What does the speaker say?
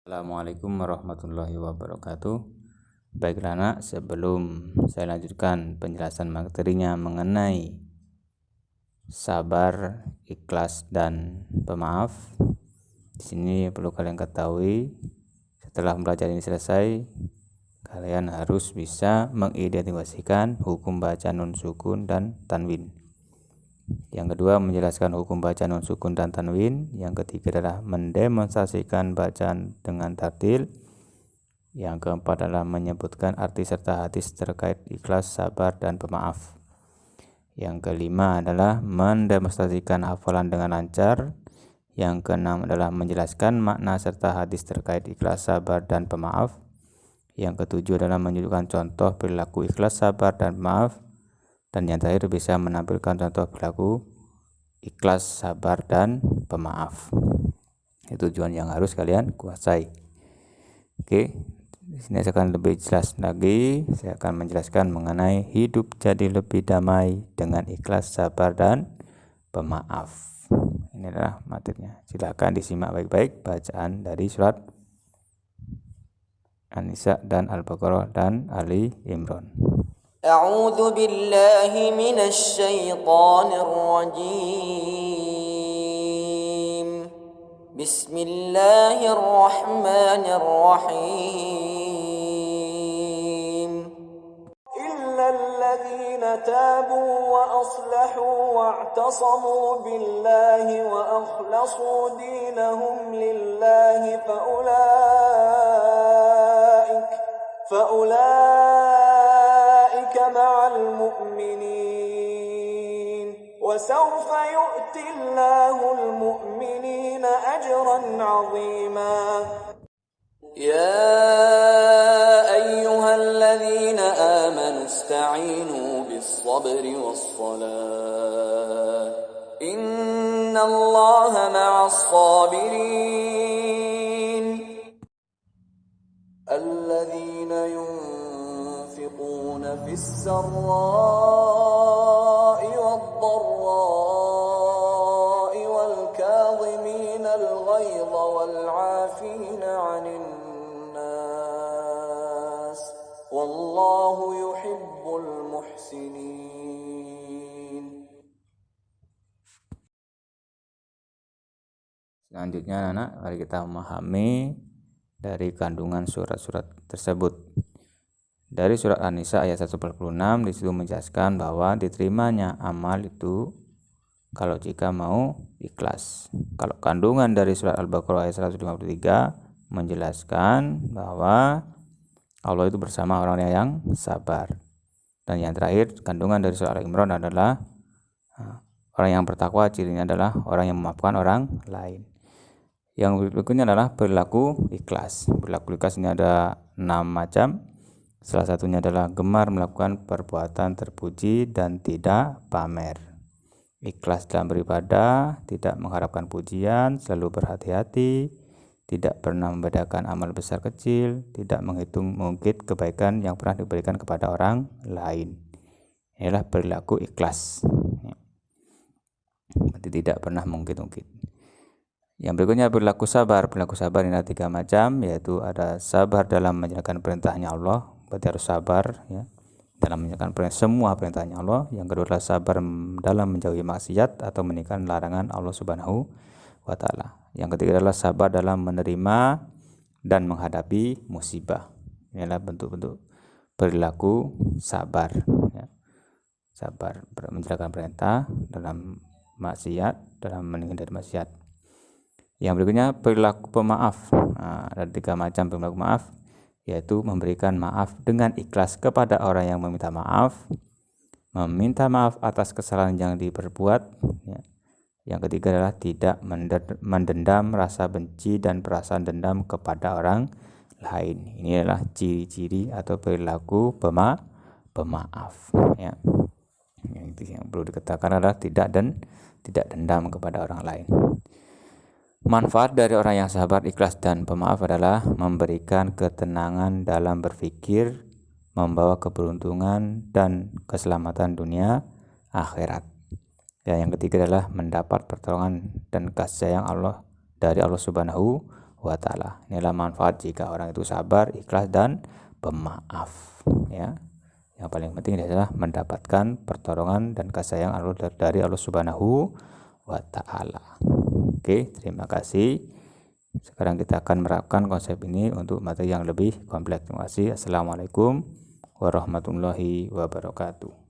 Assalamualaikum warahmatullahi wabarakatuh. Baiklah anak, sebelum saya lanjutkan penjelasan materinya mengenai sabar, ikhlas, dan pemaaf, di sini perlu kalian ketahui, setelah belajar ini selesai, kalian harus bisa mengidentifikasikan hukum baca nun sukun dan tanwin. Yang kedua, menjelaskan hukum baca nun sukun dan tanwin. Yang ketiga adalah mendemonstrasikan bacaan dengan tartil. Yang keempat adalah menyebutkan arti serta hadis terkait ikhlas, sabar, dan pemaaf. Yang kelima adalah mendemonstrasikan hafalan dengan lancar. Yang keenam adalah menjelaskan makna serta hadis terkait ikhlas, sabar, dan pemaaf. Yang ketujuh adalah menunjukkan contoh perilaku ikhlas, sabar, dan pemaaf. Dan yang terakhir bisa menampilkan contoh perilaku ikhlas, sabar, dan pemaaf. Itu tujuan yang harus kalian kuasai. Oke, di sini saya akan lebih jelas lagi. Saya akan menjelaskan mengenai hidup jadi lebih damai dengan ikhlas, sabar, dan pemaaf. Ini adalah materinya. Silakan disimak baik-baik bacaan dari surat An-Nisa dan Al-Baqarah dan Ali Imran. أعوذ بالله من الشيطان الرجيم بسم الله الرحمن الرحيم إلا الذين تابوا وأصلحوا واعتصموا بالله وأخلصوا دينهم لله فأولئك مع المؤمنين وسوف يؤتي الله المؤمنين أجرا عظيما يا أيها الذين آمنوا استعينوا بالصبر والصلاة إن الله مع الصابرين الذين ينفقون في السراء والضراء والكاظمين الغيظ والعافين عن الناس والله يحب المحسنين. Selanjutnya anak, mari kita memahami dari kandungan surat-surat tersebut. Dari surat An-Nisa ayat 146 disitu menjelaskan bahwa diterimanya amal itu kalau jika mau ikhlas. Kalau kandungan dari surat Al-Baqarah ayat 153 menjelaskan bahwa Allah itu bersama orang yang sabar. Dan yang terakhir, kandungan dari surat Al-Imran adalah orang yang bertakwa cirinya adalah orang yang memaafkan orang lain. Yang berikutnya adalah perilaku ikhlas. Perilaku ikhlas ini ada 6 macam. Salah satunya adalah gemar melakukan perbuatan terpuji dan tidak pamer. Ikhlas dalam beribadah, tidak mengharapkan pujian, selalu berhati-hati, tidak pernah membedakan amal besar kecil, tidak menghitung mungkit kebaikan yang pernah diberikan kepada orang lain. Inilah perilaku ikhlas. Berarti tidak pernah mungkit-mungkit. Yang berikutnya perilaku sabar. Perilaku sabar ini ada 3 macam, yaitu ada sabar dalam menjalankan perintahnya Allah, berarti harus sabar ya, dalam menjalankan semua perintahnya Allah. Yang kedua adalah sabar dalam menjauhi maksiat atau meninggalkan larangan Allah Subhanahu wa Ta'ala. Yang ketiga adalah sabar dalam menerima dan menghadapi musibah. Inilah bentuk-bentuk perilaku sabar ya. Sabar menjalankan perintah, dalam maksiat, dalam meninggalkan maksiat. Yang berikutnya perilaku pemaaf. Ada 3 macam perilaku maaf, yaitu memberikan maaf dengan ikhlas kepada orang yang meminta maaf, meminta maaf atas kesalahan yang diperbuat ya. Yang ketiga adalah tidak mendendam rasa benci dan perasaan dendam kepada orang lain. Ini adalah ciri-ciri atau perilaku pemaaf ya. Yang perlu dikatakan adalah tidak dendam kepada orang lain. Manfaat dari orang yang sabar, ikhlas, dan pemaaf adalah memberikan ketenangan dalam berpikir, membawa keberuntungan dan keselamatan dunia akhirat. Dan yang ketiga adalah mendapat pertolongan dan kasih sayang Allah dari Allah Subhanahu wa ta'ala. Inilah manfaat jika orang itu sabar, ikhlas dan pemaaf, ya. Yang paling penting adalah mendapatkan pertolongan dan kasih sayang dari Allah Subhanahu wa ta'ala. Oke, terima kasih. Sekarang kita akan menerapkan konsep ini untuk materi yang lebih kompleks. Terima kasih. Assalamualaikum warahmatullahi wabarakatuh.